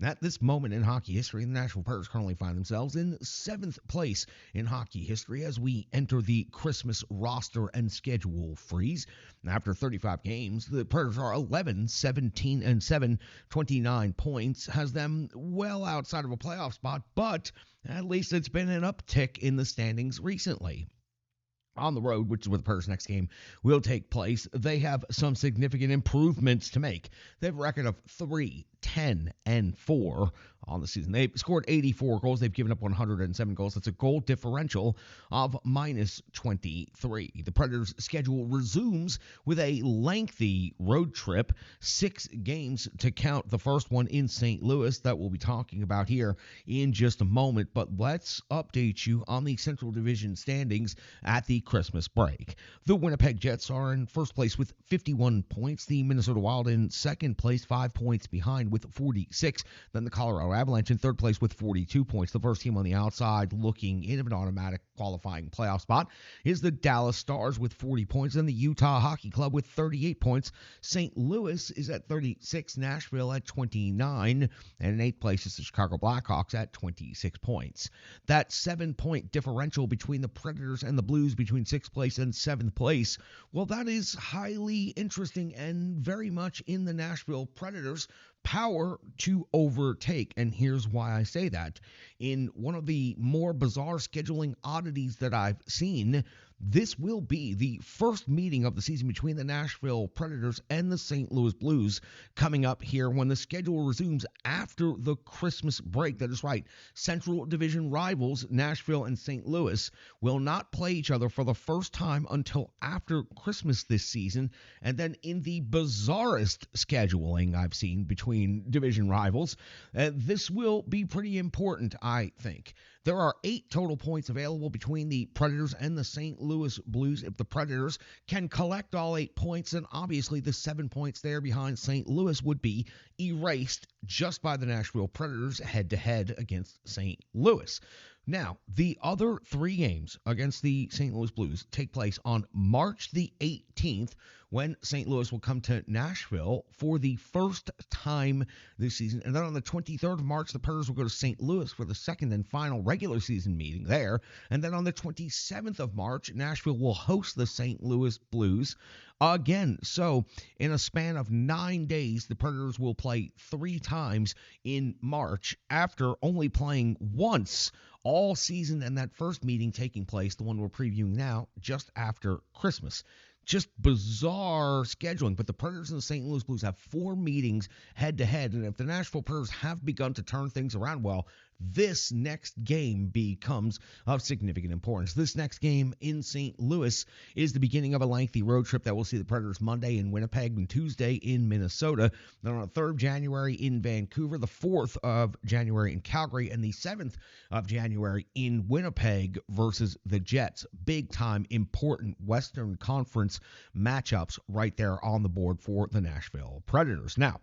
At this moment in hockey history, the Nashville Predators currently find themselves in 7th place in hockey history as we enter the Christmas roster and schedule freeze. After 35 games, the Predators are 11, 17, and 7, 29 points, has them well outside of a playoff spot, but at least it's been an uptick in the standings recently. On the road, which is where the Predators' next game will take place, they have some significant improvements to make. They have a record of 3, 10, and 4 on the season. They've scored 84 goals. They've given up 107 goals. That's a goal differential of minus 23. The Predators' schedule resumes with a lengthy road trip, 6 games to count the first one in St. Louis that we'll be talking about here in just a moment. But let's update you on the Central Division standings at the Christmas break. The Winnipeg Jets are in first place with 51 points. The Minnesota Wild in second place, 5 points behind with 46. Then the Colorado Avalanche in third place with 42 points. The first team on the outside looking in of an automatic qualifying playoff spot is the Dallas Stars with 40 points and the Utah Hockey Club with 38 points. St. Louis is at 36, Nashville at 29, and in 8th place is the Chicago Blackhawks at 26 points. That 7-point differential between the Predators and the Blues between 6th place and 7th place, well, that is highly interesting and very much in the Nashville Predators' power to overtake. And here's why I say that. In one of the more bizarre scheduling oddities that I've seen, this will be the first meeting of the season between the Nashville Predators and the St. Louis Blues coming up here when the schedule resumes after the Christmas break. That is right. Central Division rivals Nashville and St. Louis will not play each other for the first time until after Christmas this season. And then in the bizarrest scheduling I've seen between division rivals, this will be pretty important, I think. There are 8 total points available between the Predators and the St. Louis Blues. If the Predators can collect all 8 points, then obviously the 7 points there behind St. Louis would be erased just by the Nashville Predators head-to-head against St. Louis. Now, the other 3 games against the St. Louis Blues take place on March the 18th, when St. Louis will come to Nashville for the first time this season. And then on the 23rd of March, the Predators will go to St. Louis for the second and final regular season meeting there. And then on the 27th of March, Nashville will host the St. Louis Blues again. So in a span of 9 days, the Predators will play 3 times in March after only playing once all season, and that first meeting taking place, the one we're previewing now, just after Christmas. Just bizarre scheduling, but the Predators and the St. Louis Blues have 4 meetings head-to-head, and if the Nashville Predators have begun to turn things around, well, this next game becomes of significant importance. This next game in St. Louis is the beginning of a lengthy road trip that will see the Predators Monday in Winnipeg and Tuesday in Minnesota. Then on the 3rd of January in Vancouver, the 4th of January in Calgary, and the 7th of January in Winnipeg versus the Jets. Big-time, important Western Conference matchups right there on the board for the Nashville Predators. Now,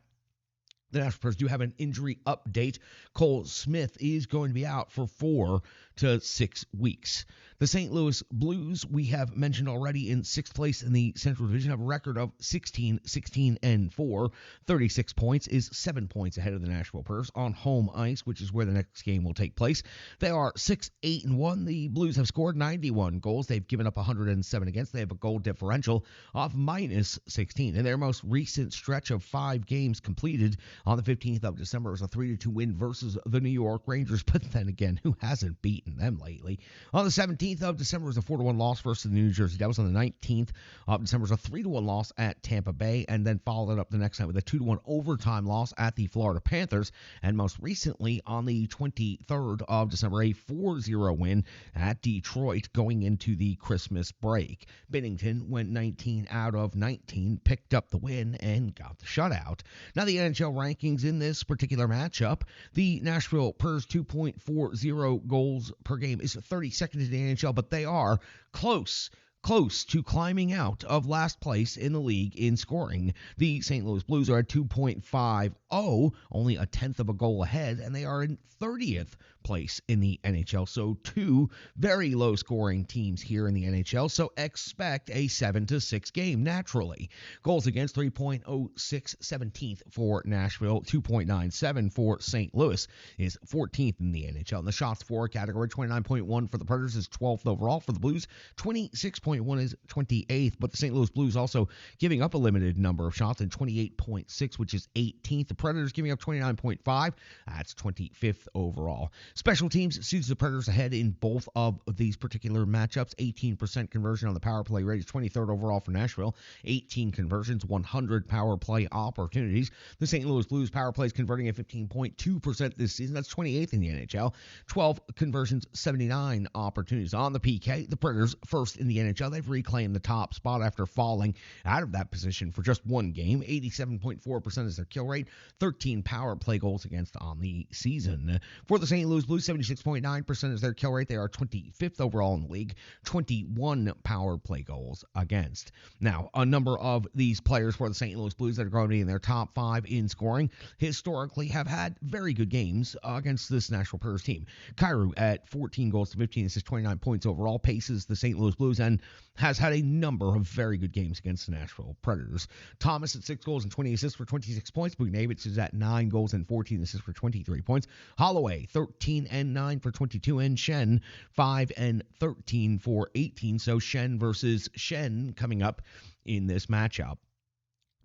the Nashville Predators do have an injury update. Cole Smith is going to be out for 4 to 6 weeks. The St. Louis Blues, we have mentioned already, in 6th place in the Central Division, have a record of 16, 16, and 4. 36 points is 7 points ahead of the Nashville Predators on home ice, which is where the next game will take place. They are 6, 8, and 1. The Blues have scored 91 goals. They've given up 107 against. They have a goal differential of minus 16. In their most recent stretch of 5 games completed on the 15th of December, was a 3-2 win versus the New York Rangers. But then again, who hasn't beaten them lately? On the 17th of December was a 4-1 loss versus the New Jersey Devils. On the 19th of December was a 3-1 loss at Tampa Bay, and then followed it up the next night with a 2-1 overtime loss at the Florida Panthers. And most recently, on the 23rd of December, a 4-0 win at Detroit going into the Christmas break. Binnington went 19 out of 19, picked up the win, and got the shutout. Now, the NHL rankings in this particular matchup, the Nashville Predators 2.40 goals per game is 32nd in the NHL, but they are close close to climbing out of last place in the league in scoring. The St. Louis Blues are at 2.50, only a tenth of a goal ahead, and they are in 30th place in the NHL. So two very low scoring teams here in the NHL. So expect a 7-6 game naturally. Goals against 3.06, 17th for Nashville, 2.97 for St. Louis is 14th in the NHL. In the shots for category, 29.1 for the Predators is 12th overall. For the Blues, 26.1 is 28th. But the St. Louis Blues also giving up a limited number of shots in 28.6, which is 18th. The Predators giving up 29.5. That's 25th overall. Special teams sees the Predators ahead in both of these particular matchups. 18% conversion on the power play rate is 23rd overall for Nashville. 18 conversions, 100 power play opportunities. The St. Louis Blues power plays converting at 15.2% this season. That's 28th in the NHL. 12 conversions, 79 opportunities on the PK. The Predators first in the NHL. They've reclaimed the top spot after falling out of that position for just one game. 87.4% is their kill rate. 13 power play goals against on the season. For the St. Louis Blues, 76.9% is their kill rate. They are 25th overall in the league. 21 power play goals against. Now, a number of these players for the St. Louis Blues that are going to be in their top 5 in scoring historically have had very good games against this Nashville Predators team. Kyrou at 14 goals to 15 assists, 29 points overall, paces the St. Louis Blues and has had a number of very good games against the Nashville Predators. Thomas at 6 goals and 20 assists for 26 points. Bugnevich is at 9 goals and 14 assists for 23 points. Holloway, 13 and 9 for 22, and Schenn, 5 and 13 for 18. So Schenn versus Schenn coming up in this matchup.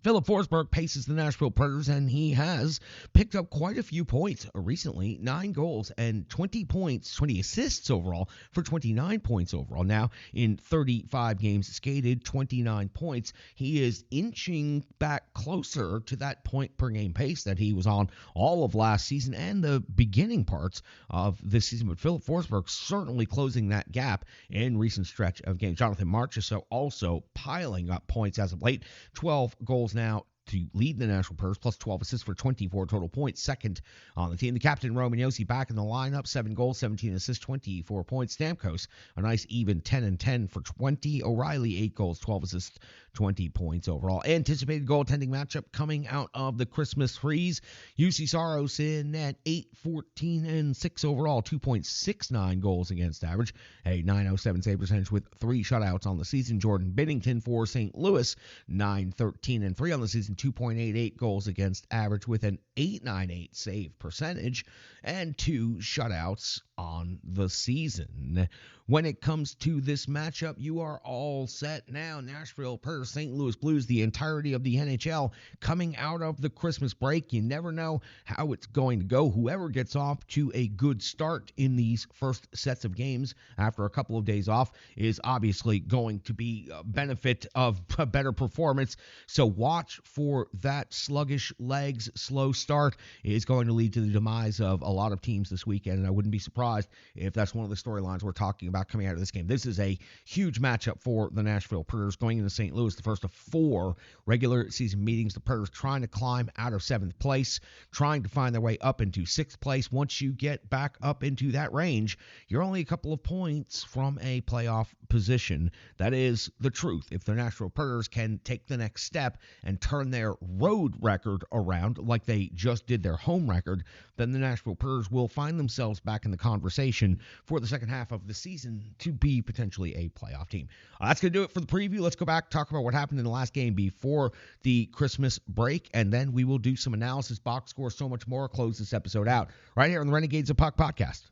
Philip Forsberg paces the Nashville Predators, and he has picked up quite a few points recently. 9 goals and 20 assists overall for 29 points overall. Now, in 35 games skated, 29 points. He is inching back closer to that point-per-game pace that he was on all of last season and the beginning parts of this season. But Philip Forsberg certainly closing that gap in recent stretch of games. Jonathan Marchessault also piling up points as of late. 12 goals now to lead the Nashville Predators, plus 12 assists for 24 total points, second on the team. The captain, Roman Josi, back in the lineup, 7 goals, 17 assists, 24 points. Stamkos, a nice even 10 and 10 for 20. O'Reilly, 8 goals, 12 assists, 20 points overall. Anticipated goaltending matchup coming out of the Christmas freeze. UC Saros in at 8, 14, and 6 overall, 2.69 goals against average, a .907 save percentage with 3 shutouts on the season. Jordan Binnington for St. Louis, 9, 13, and 3 on the season, 2.88 goals against average with an .898 save percentage and 2 shutouts on the season. When it comes to this matchup, you are all set now. Nashville Predators, St. Louis Blues, the entirety of the NHL coming out of the Christmas break. You never know how it's going to go. Whoever gets off to a good start in these first sets of games after a couple of days off is obviously going to be a benefit of a better performance. So watch for that sluggish legs, slow start is going to lead to the demise of a lot of teams this weekend, and I wouldn't be surprised if that's one of the storylines we're talking about coming out of this game. This is a huge matchup for the Nashville Predators going into St. Louis, the first of 4 regular season meetings. The Predators trying to climb out of 7th place, trying to find their way up into 6th place. Once you get back up into that range, you're only a couple of points from a playoff position. That is the truth. If the Nashville Predators can take the next step and turn their road record around like they just did their home record, then the Nashville Predators will find themselves back in the conversation for the second half of the season to be potentially a playoff team. That's going to do it for the preview. Let's go back, talk about what happened in the last game before the Christmas break, and then we will do some analysis, box score, so much more. Close this episode out right here on the Renegades of Puck podcast.